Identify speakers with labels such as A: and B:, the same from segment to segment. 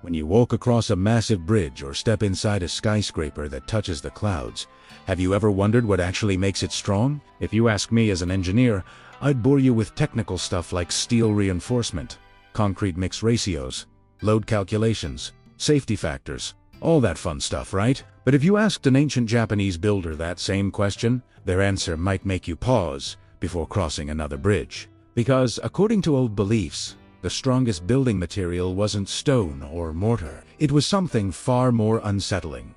A: When you walk across a massive bridge or step inside a skyscraper that touches the clouds, have you ever wondered what actually makes it strong? If you ask me as an engineer, I'd bore you with technical stuff like steel reinforcement, concrete mix ratios, load calculations, safety factors, all that fun stuff, right? But if you asked an ancient Japanese builder that same question, their answer might make you pause before crossing another bridge. Because, according to old beliefs, the strongest building material wasn't stone or mortar. It was something far more unsettling.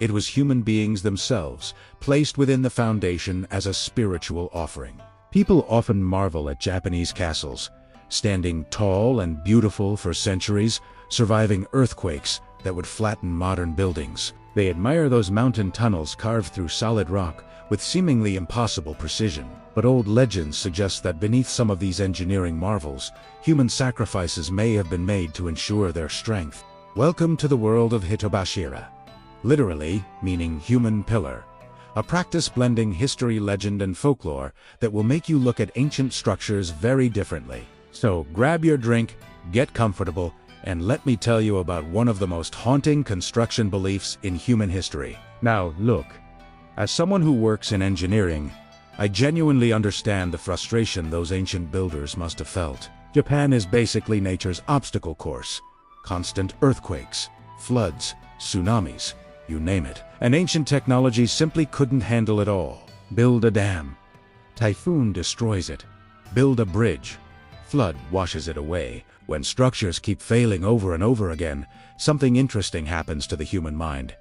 A: It was human beings themselves, placed within the foundation as a spiritual offering. People often marvel at Japanese castles, standing tall and beautiful for centuries, surviving earthquakes that would flatten modern buildings. They admire those mountain tunnels carved through solid rock with seemingly impossible precision. But old legends suggest that beneath some of these engineering marvels, human sacrifices may have been made to ensure their strength. Welcome to the world of Hitobashira, literally meaning human pillar, a practice blending history, legend, and folklore that will make you look at ancient structures very differently. So grab your drink, get comfortable, and let me tell you about one of the most haunting construction beliefs in human history. Now look, as someone who works in engineering, I genuinely understand the frustration those ancient builders must have felt. Japan is basically nature's obstacle course. Constant earthquakes, floods, tsunamis, you name it. And ancient technology simply couldn't handle it all. Build a dam. Typhoon destroys it. Build a bridge. Flood washes it away. When structures keep failing over and over again, something interesting happens to the human mind.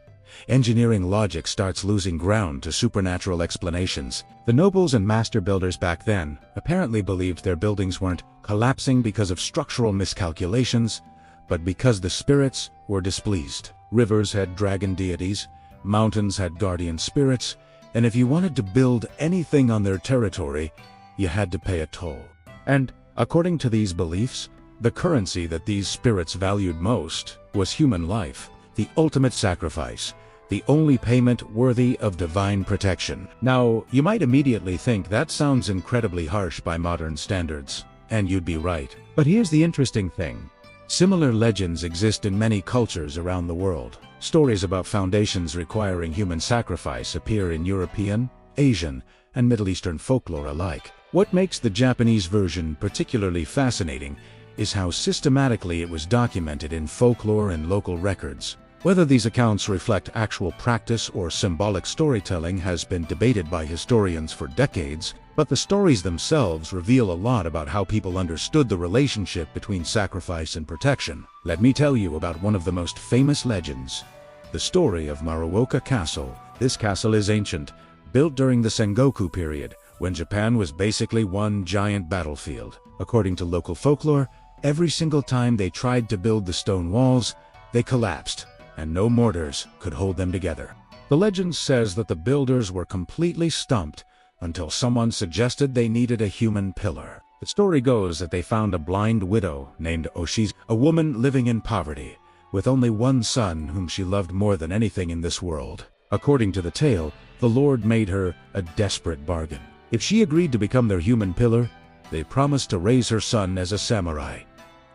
A: Engineering logic starts losing ground to supernatural explanations. The nobles and master builders back then apparently believed their buildings weren't collapsing because of structural miscalculations, but because the spirits were displeased. Rivers had dragon deities, mountains had guardian spirits, and if you wanted to build anything on their territory, you had to pay a toll. And, according to these beliefs, the currency that these spirits valued most was human life, the ultimate sacrifice, the only payment worthy of divine protection. Now, you might immediately think that sounds incredibly harsh by modern standards, and you'd be right. But here's the interesting thing. Similar legends exist in many cultures around the world. Stories about foundations requiring human sacrifice appear in European, Asian, and Middle Eastern folklore alike. What makes the Japanese version particularly fascinating is how systematically it was documented in folklore and local records. Whether these accounts reflect actual practice or symbolic storytelling has been debated by historians for decades, but the stories themselves reveal a lot about how people understood the relationship between sacrifice and protection. Let me tell you about one of the most famous legends, the story of Maruoka Castle. This castle is ancient, built during the Sengoku period, when Japan was basically one giant battlefield. According to local folklore, every single time they tried to build the stone walls, they collapsed, and no mortars could hold them together. The legend says that the builders were completely stumped until someone suggested they needed a human pillar. The story goes that they found a blind widow named O-shizu, a woman living in poverty, with only one son whom she loved more than anything in this world. According to the tale, the Lord made her a desperate bargain. If she agreed to become their human pillar, they promised to raise her son as a samurai,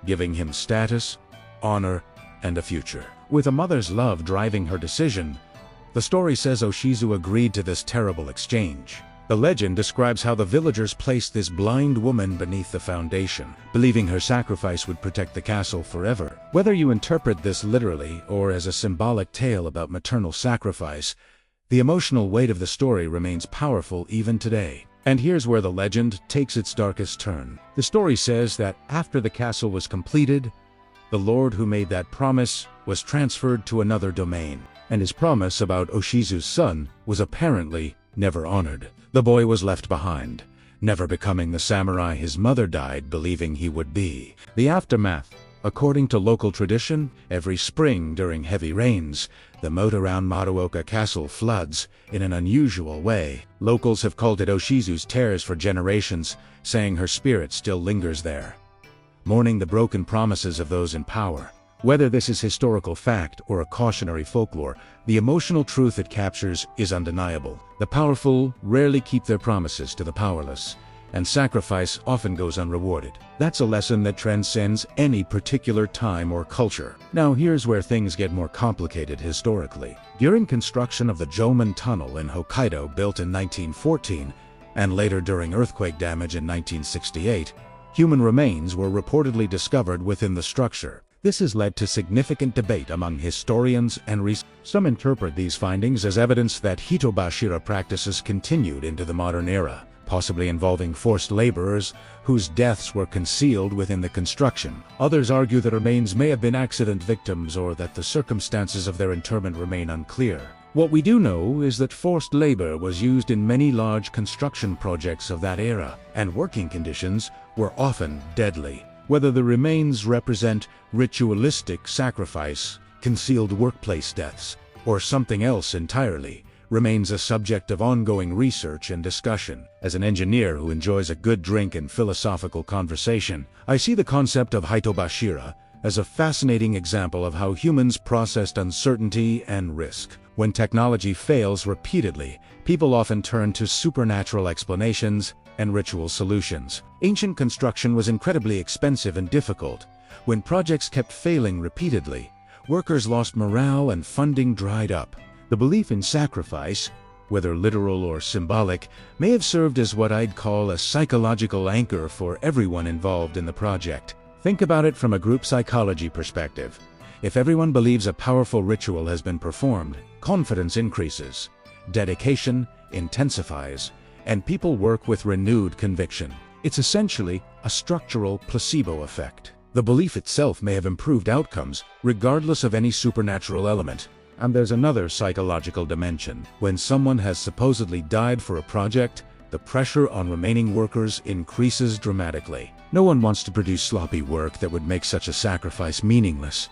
A: giving him status, honor, and a future. With a mother's love driving her decision, the story says O-shizu agreed to this terrible exchange. The legend describes how the villagers placed this blind woman beneath the foundation, believing her sacrifice would protect the castle forever. Whether you interpret this literally or as a symbolic tale about maternal sacrifice, the emotional weight of the story remains powerful even today. And here's where the legend takes its darkest turn. The story says that after the castle was completed, the Lord who made that promise was transferred to another domain, and his promise about O-shizu's son was apparently never honored. The boy was left behind, never becoming the samurai his mother died believing he would be. The aftermath. According to local tradition, every spring during heavy rains, the moat around Maruoka Castle floods in an unusual way. Locals have called it O-shizu's tears for generations, saying her spirit still lingers there, mourning the broken promises of those in power. Whether this is historical fact or a cautionary folklore, the emotional truth it captures is undeniable. The powerful rarely keep their promises to the powerless, and sacrifice often goes unrewarded. That's a lesson that transcends any particular time or culture. Now here's where things get more complicated historically. During construction of the Jomon Tunnel in Hokkaido, built in 1914, and later during earthquake damage in 1968, human remains were reportedly discovered within the structure. This has led to significant debate among historians and some interpret these findings as evidence that Hitobashira practices continued into the modern era, possibly involving forced laborers whose deaths were concealed within the construction. Others argue that remains may have been accident victims or that the circumstances of their interment remain unclear. What we do know is that forced labor was used in many large construction projects of that era, and working conditions were often deadly. Whether the remains represent ritualistic sacrifice, concealed workplace deaths, or something else entirely, remains a subject of ongoing research and discussion. As an engineer who enjoys a good drink and philosophical conversation, I see the concept of Hitobashira as a fascinating example of how humans processed uncertainty and risk. When technology fails repeatedly, people often turn to supernatural explanations and ritual solutions. Ancient construction was incredibly expensive and difficult. When projects kept failing repeatedly, workers lost morale and funding dried up. The belief in sacrifice, whether literal or symbolic, may have served as what I'd call a psychological anchor for everyone involved in the project. Think about it from a group psychology perspective. If everyone believes a powerful ritual has been performed, confidence increases, dedication intensifies, and people work with renewed conviction. It's essentially a structural placebo effect. The belief itself may have improved outcomes, regardless of any supernatural element. And there's another psychological dimension. When someone has supposedly died for a project, the pressure on remaining workers increases dramatically. No one wants to produce sloppy work that would make such a sacrifice meaningless.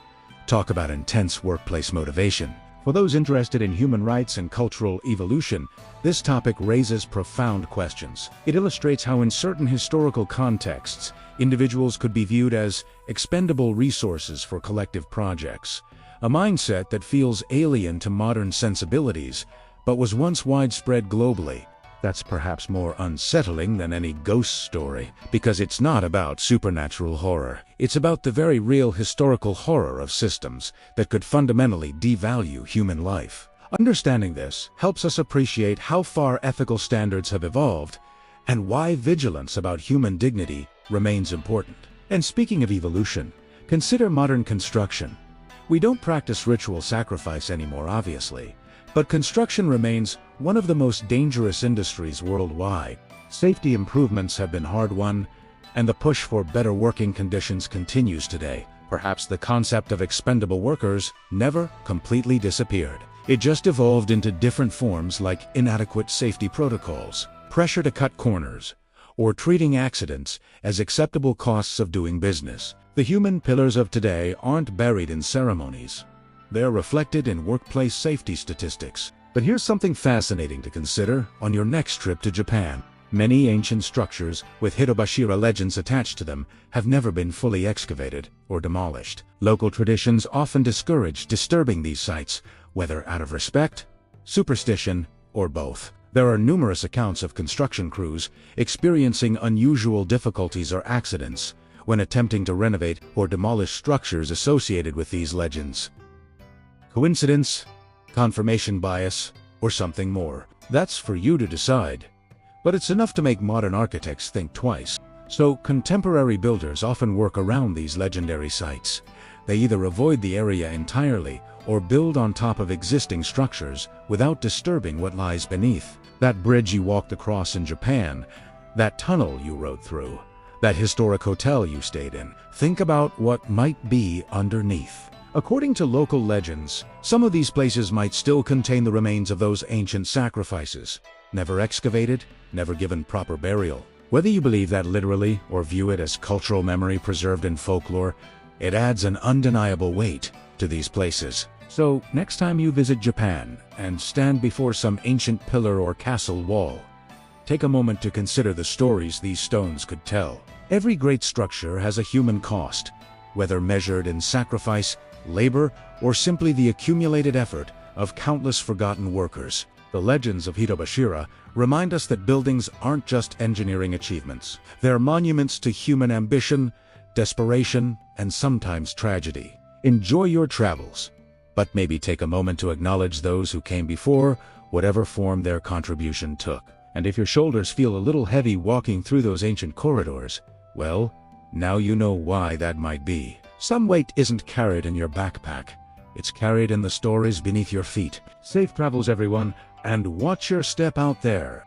A: Talk about intense workplace motivation. For those interested in human rights and cultural evolution, this topic raises profound questions. It illustrates how in certain historical contexts, individuals could be viewed as expendable resources for collective projects, a mindset that feels alien to modern sensibilities, but was once widespread globally. That's perhaps more unsettling than any ghost story, because it's not about supernatural horror. It's about the very real historical horror of systems that could fundamentally devalue human life. Understanding this helps us appreciate how far ethical standards have evolved and why vigilance about human dignity remains important. And speaking of evolution, consider modern construction. We don't practice ritual sacrifice anymore, obviously, but construction remains one of the most dangerous industries worldwide. Safety improvements have been hard-won, and the push for better working conditions continues today. Perhaps the concept of expendable workers never completely disappeared. It just evolved into different forms like inadequate safety protocols, pressure to cut corners, or treating accidents as acceptable costs of doing business. The human pillars of today aren't buried in ceremonies. They're reflected in workplace safety statistics. But here's something fascinating to consider on your next trip to Japan. Many ancient structures with Hitobashira legends attached to them have never been fully excavated or demolished. Local traditions often discourage disturbing these sites, whether out of respect, superstition, or both. There are numerous accounts of construction crews experiencing unusual difficulties or accidents when attempting to renovate or demolish structures associated with these legends. Coincidence, confirmation bias, or something more? That's for you to decide. But it's enough to make modern architects think twice. So, contemporary builders often work around these legendary sites. They either avoid the area entirely or build on top of existing structures without disturbing what lies beneath. That bridge you walked across in Japan, that tunnel you rode through, that historic hotel you stayed in. Think about what might be underneath. According to local legends, some of these places might still contain the remains of those ancient sacrifices, never excavated, never given proper burial. Whether you believe that literally or view it as cultural memory preserved in folklore, it adds an undeniable weight to these places. So, next time you visit Japan and stand before some ancient pillar or castle wall, take a moment to consider the stories these stones could tell. Every great structure has a human cost, whether measured in sacrifice, labor, or simply the accumulated effort of countless forgotten workers. The legends of Hitobashira remind us that buildings aren't just engineering achievements. They're monuments to human ambition, desperation, and sometimes tragedy. Enjoy your travels, but maybe take a moment to acknowledge those who came before, whatever form their contribution took. And if your shoulders feel a little heavy walking through those ancient corridors, well, now you know why that might be. Some weight isn't carried in your backpack. It's carried in the stories beneath your feet. Safe travels, everyone, and watch your step out there.